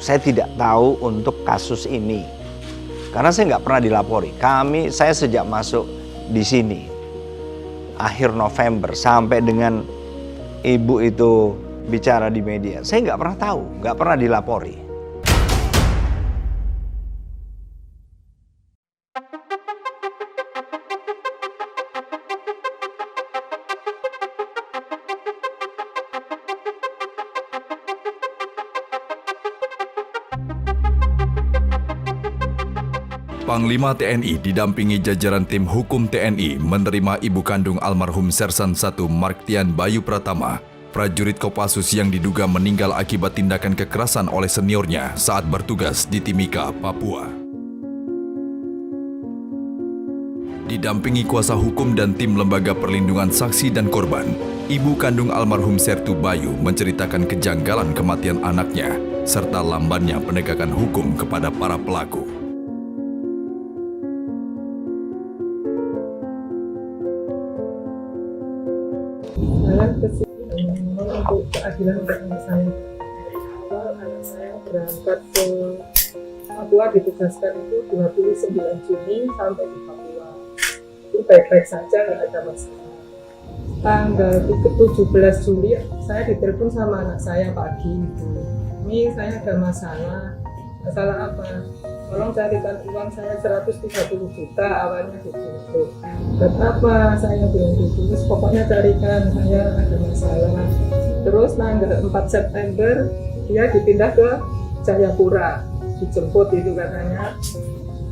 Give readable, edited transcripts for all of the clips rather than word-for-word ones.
Saya tidak tahu untuk kasus ini karena saya nggak pernah dilapori. Saya sejak masuk di sini akhir November sampai dengan ibu itu bicara di media, saya nggak pernah tahu, nggak pernah dilapori. Panglima TNI didampingi jajaran tim hukum TNI menerima ibu kandung almarhum Sersan I Marktian Bayu Pratama, prajurit Kopassus yang diduga meninggal akibat tindakan kekerasan oleh seniornya saat bertugas di Timika, Papua. Didampingi kuasa hukum dan tim Lembaga Perlindungan Saksi dan Korban, ibu kandung almarhum Sertu Bayu menceritakan kejanggalan kematian anaknya serta lambannya penegakan hukum kepada para pelaku. Saya kesini untuk keadilan untuk anak saya. Anak saya berangkat ke Papua ditugaskan itu 29 Juni sampai di Papua. Itu baik-baik saja, nggak ada masalah. Tanggal 17 Juli saya ditelepon sama anak saya pagi itu. Ini saya ada masalah. Masalah apa? Tolong carikan uang saya 130 juta awalnya gitu. Betapa saya bilang gitu, terus pokoknya carikan, saya ada masalah. Terus tanggal 4 September dia dipindah ke Jayapura, dijemput itu katanya.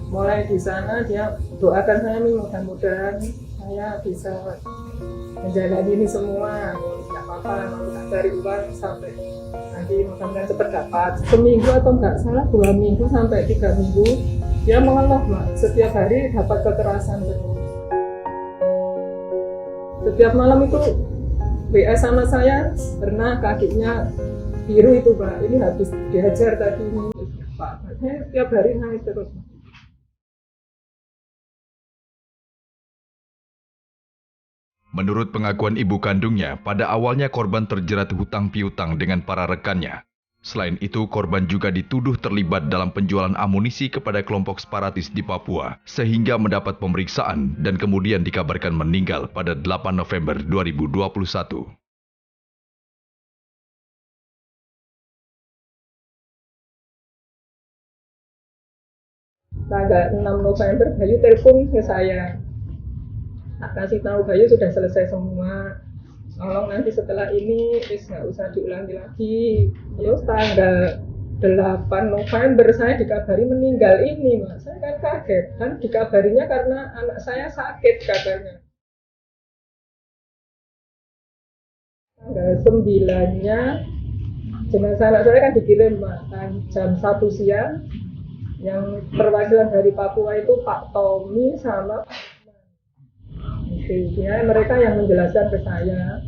Mulai di sana dia doakan saya, mudah-mudahan saya bisa menjalani ini semua. Tidak apa-apa, mau cari uang sampai nanti mudah-mudahan cepat dapat. Seminggu atau enggak salah 2 minggu sampai 3 minggu dia mengeluh, Mak. Setiap hari dapat kekerasan terus. Setiap malam itu WA sama saya karena kakinya biru itu, Pak. Ini habis dihajar tadi ini. Pak, saya setiap hari nangis terus. Menurut pengakuan ibu kandungnya, pada awalnya korban terjerat hutang piutang dengan para rekannya. Selain itu, korban juga dituduh terlibat dalam penjualan amunisi kepada kelompok separatis di Papua, sehingga mendapat pemeriksaan dan kemudian dikabarkan meninggal pada 8 November 2021. Tanggal 6 November Bayu telepon ke saya. Tak kasih tahu Bayu sudah selesai semua. Tolong nanti setelah ini nggak usah diulangi lagi. Terus tanggal 8 November saya dikabari meninggal ini, Mas. Saya kan kaget. Dan dikabarinya karena anak saya sakit katanya. Tanggal 9-nya jenazah anak saya kan dikirim, Mas, jam 1 siang. Yang perwakilan dari Papua itu Pak Tommy sama ya, mereka yang menjelaskan ke saya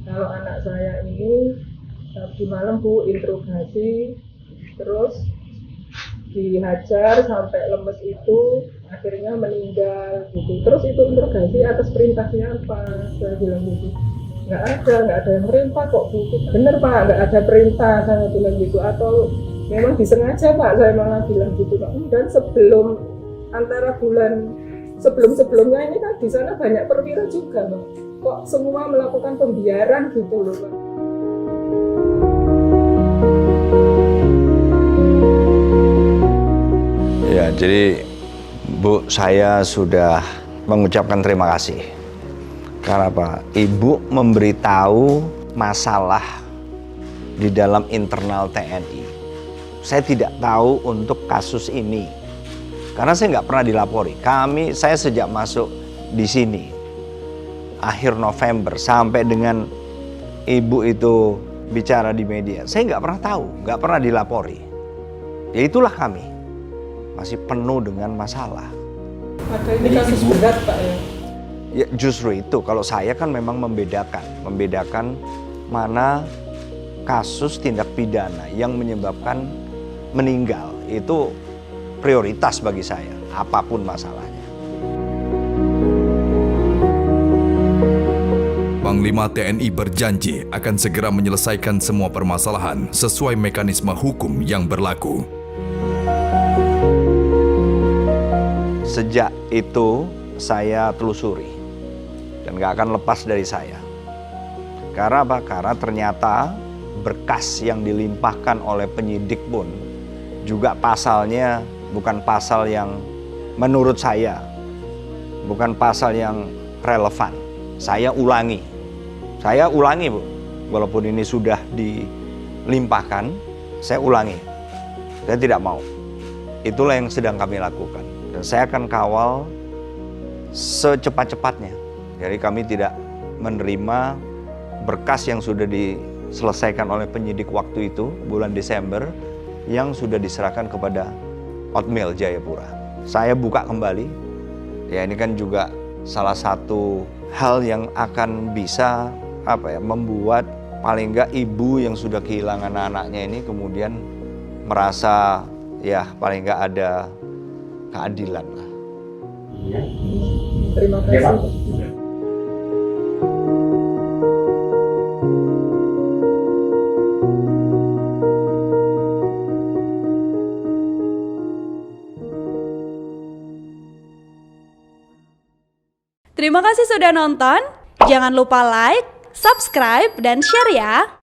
kalau anak saya ini tadi malam Bu interogasi terus dihajar sampai lemes itu akhirnya meninggal gitu. Terus itu interogasi atas perintah siapa? Saya bilang gitu. Nggak ada yang merintah kok Bu. Bener Pak, nggak ada perintah, saya bilang gitu. Atau memang disengaja Pak, saya malah bilang gitu Pak. Dan antara bulan sebelumnya ini kan di sana banyak perwira juga, Pak. Kok semua melakukan pembiaran gitu loh, Pak. Ya, jadi Bu, saya sudah mengucapkan terima kasih. Karena apa? Ibu memberitahu masalah di dalam internal TNI. Saya tidak tahu untuk kasus ini. Karena saya nggak pernah dilapori. Saya sejak masuk di sini akhir November sampai dengan ibu itu bicara di media, saya nggak pernah tahu, nggak pernah dilapori. Ya itulah kami masih penuh dengan masalah. Ada ini kasus berat Pak ya? Ya justru itu, kalau saya kan memang membedakan mana kasus tindak pidana yang menyebabkan meninggal itu prioritas bagi saya, apapun masalahnya. Panglima TNI berjanji akan segera menyelesaikan semua permasalahan sesuai mekanisme hukum yang berlaku. Sejak itu saya telusuri dan gak akan lepas dari saya. Karena apa? Karena ternyata berkas yang dilimpahkan oleh penyidik pun juga pasalnya bukan pasal yang menurut saya, bukan pasal yang relevan. Saya ulangi Bu, walaupun ini sudah dilimpahkan, saya ulangi. Saya tidak mau. Itulah yang sedang kami lakukan. Dan saya akan kawal secepat-cepatnya. Jadi kami tidak menerima berkas yang sudah diselesaikan oleh penyidik waktu itu, bulan Desember, yang sudah diserahkan kepada Otmil Jayapura. Saya buka kembali. Ya, ini kan juga salah satu hal yang akan bisa membuat paling enggak ibu yang sudah kehilangan anaknya ini kemudian merasa ya paling enggak ada keadilan lah. Terima kasih. Terima kasih sudah nonton. Jangan lupa like, subscribe, dan share ya.